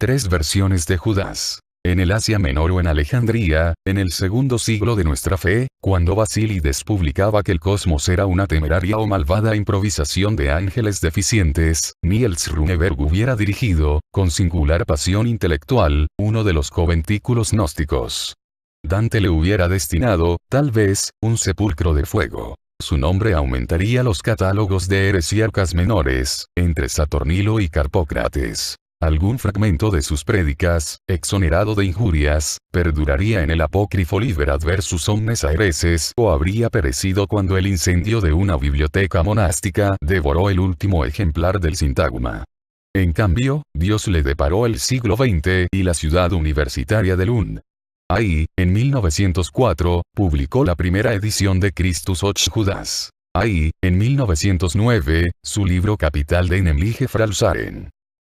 3 versiones de Judas. En el Asia Menor o en Alejandría, en el segundo siglo de nuestra fe, cuando Basílides publicaba que el cosmos era una temeraria o malvada improvisación de ángeles deficientes, Niels Runeberg hubiera dirigido, con singular pasión intelectual, uno de los conventículos gnósticos. Dante le hubiera destinado, tal vez, un sepulcro de fuego. Su nombre aumentaría los catálogos de heresiarcas menores, entre Saturnilo y Carpócrates. Algún fragmento de sus prédicas, exonerado de injurias, perduraría en el apócrifo Liber Adversus Omnes Aereses o habría perecido cuando el incendio de una biblioteca monástica devoró el último ejemplar del Sintagma. En cambio, Dios le deparó el siglo XX y la ciudad universitaria de Lund. Ahí, en 1904, publicó la primera edición de Christus och Judas. Ahí, en 1909, su libro capital de Nämliche Frälsaren.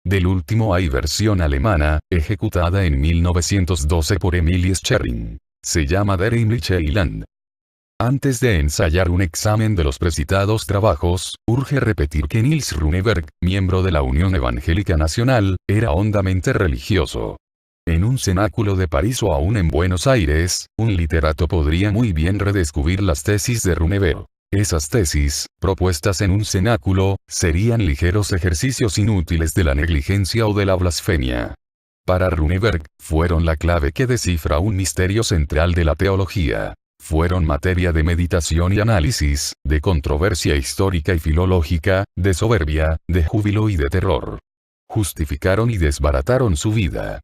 Del último hay versión alemana, ejecutada en 1912 por Emilie Scherring. Se llama Der himmlische Heiland. Antes de ensayar un examen de los precitados trabajos, urge repetir que Niels Runeberg, miembro de la Unión Evangélica Nacional, era hondamente religioso. En un cenáculo de París o aún en Buenos Aires, un literato podría muy bien redescubrir las tesis de Runeberg. Esas tesis, propuestas en un cenáculo, serían ligeros ejercicios inútiles de la negligencia o de la blasfemia. Para Runeberg, fueron la clave que descifra un misterio central de la teología. Fueron materia de meditación y análisis, de controversia histórica y filológica, de soberbia, de júbilo y de terror. Justificaron y desbarataron su vida.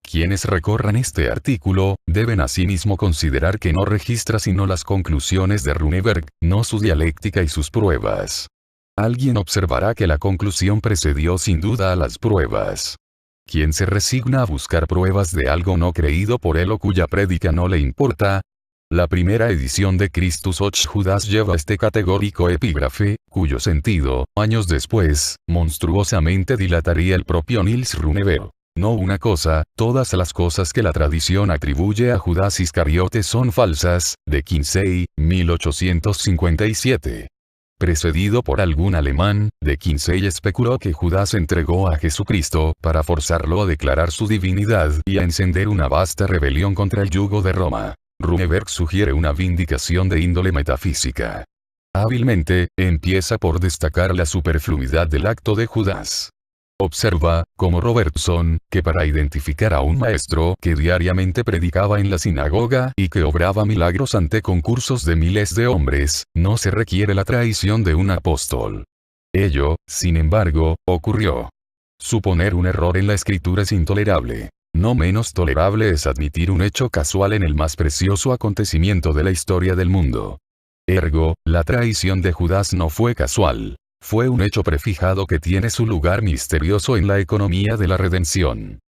Quienes recorran este artículo, deben asimismo considerar que no registra sino las conclusiones de Runeberg, no su dialéctica y sus pruebas. Alguien observará que la conclusión precedió sin duda a las pruebas. Quien se resigna a buscar pruebas de algo no creído por él o cuya prédica no le importa. La primera edición de Christus och Judas lleva este categórico epígrafe, cuyo sentido, años después, monstruosamente dilataría el propio Niels Runeberg. No una cosa, todas las cosas que la tradición atribuye a Judas Iscariote son falsas, de Kinsey, 1857. Precedido por algún alemán, de Kinsey especuló que Judas entregó a Jesucristo para forzarlo a declarar su divinidad y a encender una vasta rebelión contra el yugo de Roma. Runeberg sugiere una vindicación de índole metafísica. Hábilmente, empieza por destacar la superfluidad del acto de Judas. Observa, como Robertson, que para identificar a un maestro que diariamente predicaba en la sinagoga y que obraba milagros ante concursos de miles de hombres, no se requiere la traición de un apóstol. Ello, sin embargo, ocurrió. Suponer un error en la escritura es intolerable. No menos tolerable es admitir un hecho casual en el más precioso acontecimiento de la historia del mundo. Ergo, la traición de Judas no fue casual. Fue un hecho prefijado que tiene su lugar misterioso en la economía de la redención.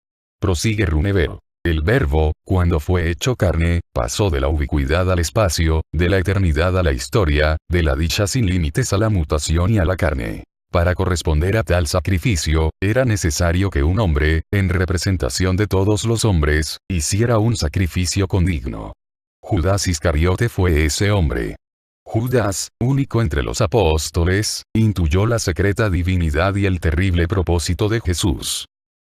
Prosigue Runeberg. El verbo, cuando fue hecho carne, pasó de la ubicuidad al espacio, de la eternidad a la historia, de la dicha sin límites a la mutación y a la carne. Para corresponder a tal sacrificio, era necesario que un hombre, en representación de todos los hombres, hiciera un sacrificio condigno. Judas Iscariote fue ese hombre. Judas, único entre los apóstoles, intuyó la secreta divinidad y el terrible propósito de Jesús.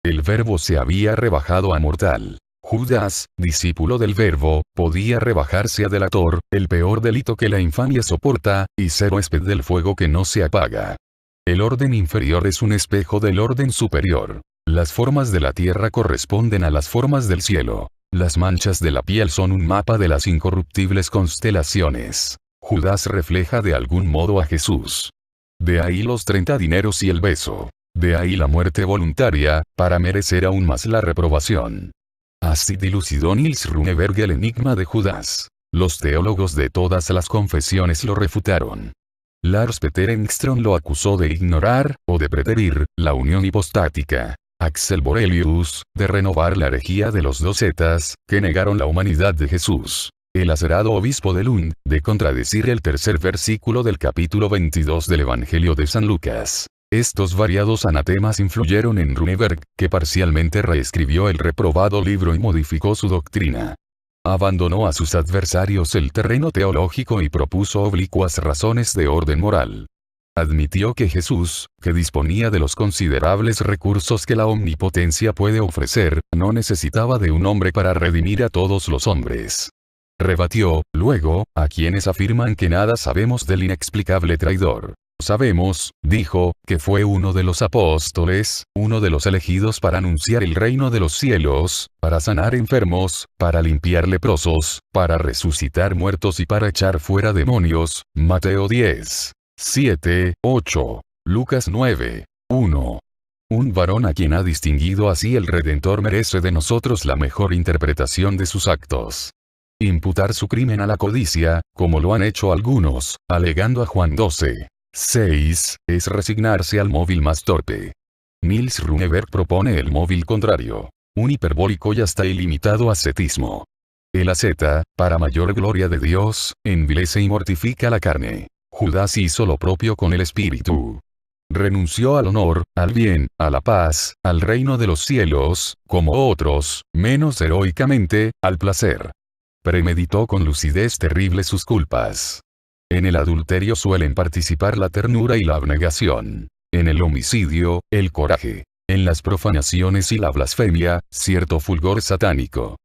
El Verbo se había rebajado a mortal. Judas, discípulo del Verbo, podía rebajarse a delator, el peor delito que la infamia soporta, y ser huésped del fuego que no se apaga. El orden inferior es un espejo del orden superior. Las formas de la tierra corresponden a las formas del cielo. Las manchas de la piel son un mapa de las incorruptibles constelaciones. Judas refleja de algún modo a Jesús. De ahí los 30 dineros y el beso. De ahí la muerte voluntaria, para merecer aún más la reprobación. Así dilucidó Niels Runeberg el enigma de Judas. Los teólogos de todas las confesiones lo refutaron. Lars Peter Engström lo acusó de ignorar, o de preterir, la unión hipostática. Axel Borelius, de renovar la herejía de los docetas, que negaron la humanidad de Jesús. El acerado obispo de Lund, de contradecir el tercer versículo del capítulo 22 del Evangelio de San Lucas. Estos variados anatemas influyeron en Runeberg, que parcialmente reescribió el reprobado libro y modificó su doctrina. Abandonó a sus adversarios el terreno teológico y propuso oblicuas razones de orden moral. Admitió que Jesús, que disponía de los considerables recursos que la omnipotencia puede ofrecer, no necesitaba de un hombre para redimir a todos los hombres. Rebatió, luego, a quienes afirman que nada sabemos del inexplicable traidor. Sabemos, dijo, que fue uno de los apóstoles, uno de los elegidos para anunciar el reino de los cielos, para sanar enfermos, para limpiar leprosos, para resucitar muertos y para echar fuera demonios. Mateo 10. 7, 8. Lucas 9. 1. Un varón a quien ha distinguido así el Redentor merece de nosotros la mejor interpretación de sus actos. Imputar su crimen a la codicia, como lo han hecho algunos, alegando a Juan 12. 6, es resignarse al móvil más torpe. Niels Runeberg propone el móvil contrario. Un hiperbólico y hasta ilimitado ascetismo. El asceta, para mayor gloria de Dios, envilece y mortifica la carne. Judas hizo lo propio con el espíritu. Renunció al honor, al bien, a la paz, al reino de los cielos, como otros, menos heroicamente, al placer. Premeditó con lucidez terrible sus culpas. En el adulterio suelen participar la ternura y la abnegación. En el homicidio, el coraje. En las profanaciones y la blasfemia, cierto fulgor satánico.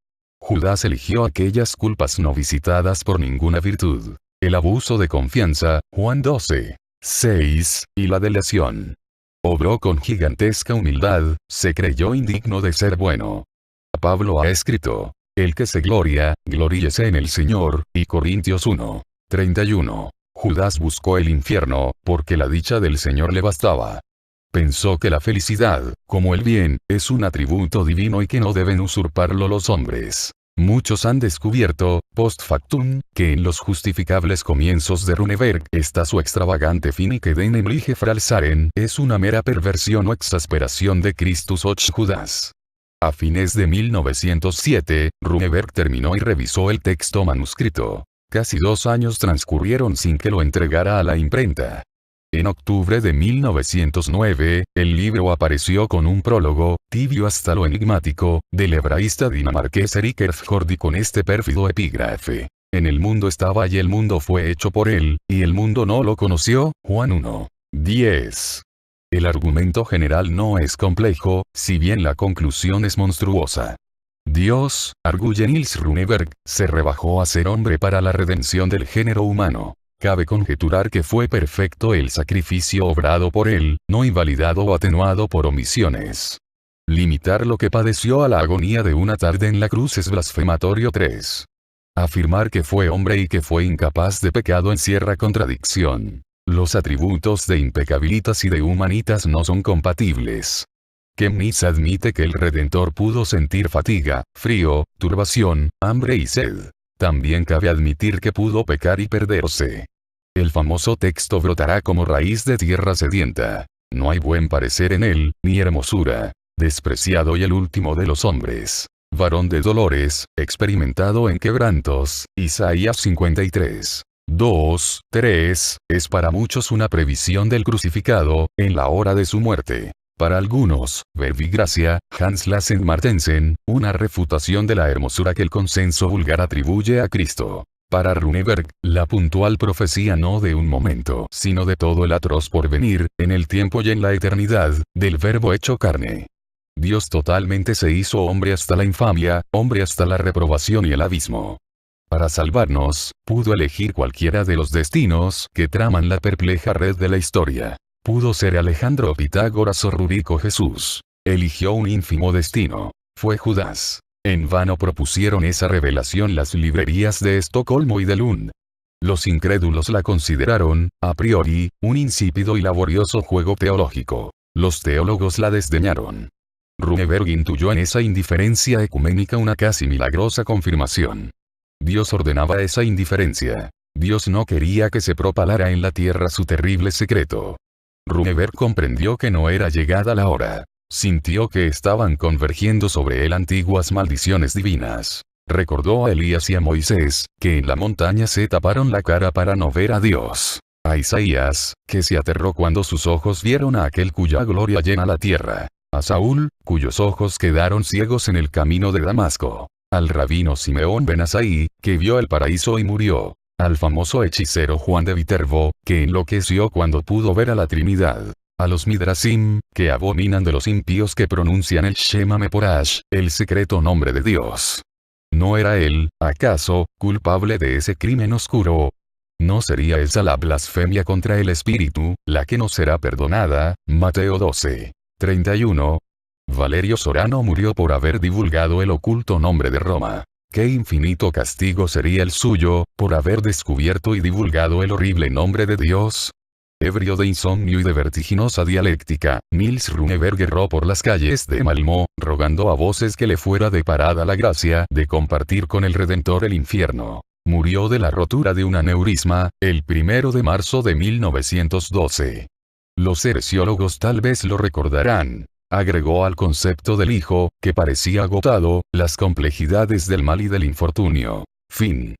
Judas eligió aquellas culpas no visitadas por ninguna virtud. El abuso de confianza, Juan 12. 6, y la delación. Obró con gigantesca humildad, se creyó indigno de ser bueno. Pablo ha escrito: el que se gloria, gloríese en el Señor, y Corintios 1. 31. Judas buscó el infierno, porque la dicha del Señor le bastaba. Pensó que la felicidad, como el bien, es un atributo divino y que no deben usurparlo los hombres. Muchos han descubierto, post factum, que en los justificables comienzos de Runeberg está su extravagante fin y que den Emlige Fralsaren es una mera perversión o exasperación de Christus och Judas. A fines de 1907, Runeberg terminó y revisó el texto manuscrito. Casi 2 años transcurrieron sin que lo entregara a la imprenta. En octubre de 1909, el libro apareció con un prólogo, tibio hasta lo enigmático, del hebraísta dinamarqués Erik Erfjord y con este pérfido epígrafe: en el mundo estaba y el mundo fue hecho por él, y el mundo no lo conoció. Juan 1. 10. El argumento general no es complejo, si bien la conclusión es monstruosa. Dios, arguye Niels Runeberg, se rebajó a ser hombre para la redención del género humano. Cabe conjeturar que fue perfecto el sacrificio obrado por él, no invalidado o atenuado por omisiones. Limitar lo que padeció a la agonía de una tarde en la cruz es blasfematorio. 3. Afirmar que fue hombre y que fue incapaz de pecado encierra contradicción. Los atributos de impecabilitas y de humanitas no son compatibles. Chemnitz admite que el Redentor pudo sentir fatiga, frío, turbación, hambre y sed. También cabe admitir que pudo pecar y perderse. El famoso texto brotará como raíz de tierra sedienta. No hay buen parecer en él, ni hermosura. Despreciado y el último de los hombres. Varón de dolores, experimentado en quebrantos. Isaías 53. 2, 3, es para muchos una previsión del crucificado, en la hora de su muerte. Para algunos, verbigracia, Hans Lassen Martensen, una refutación de la hermosura que el consenso vulgar atribuye a Cristo. Para Runeberg, la puntual profecía no de un momento, sino de todo el atroz porvenir, en el tiempo y en la eternidad, del Verbo hecho carne. Dios totalmente se hizo hombre hasta la infamia, hombre hasta la reprobación y el abismo. Para salvarnos, pudo elegir cualquiera de los destinos que traman la perpleja red de la historia. Pudo ser Alejandro, Pitágoras o Rurico Jesús. Eligió un ínfimo destino. Fue Judas. En vano propusieron esa revelación las librerías de Estocolmo y de Lund. Los incrédulos la consideraron, a priori, un insípido y laborioso juego teológico. Los teólogos la desdeñaron. Runeberg intuyó en esa indiferencia ecuménica una casi milagrosa confirmación. Dios ordenaba esa indiferencia. Dios no quería que se propalara en la tierra su terrible secreto. Runeberg comprendió que no era llegada la hora. Sintió que estaban convergiendo sobre él antiguas maldiciones divinas. Recordó a Elías y a Moisés, que en la montaña se taparon la cara para no ver a Dios. A Isaías, que se aterró cuando sus ojos vieron a aquel cuya gloria llena la tierra. A Saúl, cuyos ojos quedaron ciegos en el camino de Damasco. Al rabino Simeón ben Asai, que vio el paraíso y murió. al famoso hechicero Juan de Viterbo, que enloqueció cuando pudo ver a la Trinidad, a los Midrasim, que abominan de los impíos que pronuncian el Shema Meporash, el secreto nombre de Dios. ¿No era él, acaso, culpable de ese crimen oscuro? ¿No sería esa la blasfemia contra el Espíritu, la que no será perdonada? Mateo 12. 31. Valerio Sorano murió por haber divulgado el oculto nombre de Roma. Qué infinito castigo sería el suyo, por haber descubierto y divulgado el horrible nombre de Dios. Ebrio de insomnio y de vertiginosa dialéctica, Nils Runeberg erró por las calles de Malmö, rogando a voces que le fuera deparada la gracia de compartir con el Redentor el infierno. Murió de la rotura de un aneurisma, el 1 de marzo de 1912. Los heresiólogos tal vez lo recordarán. Agregó al concepto del Hijo, que parecía agotado, las complejidades del mal y del infortunio. Fin.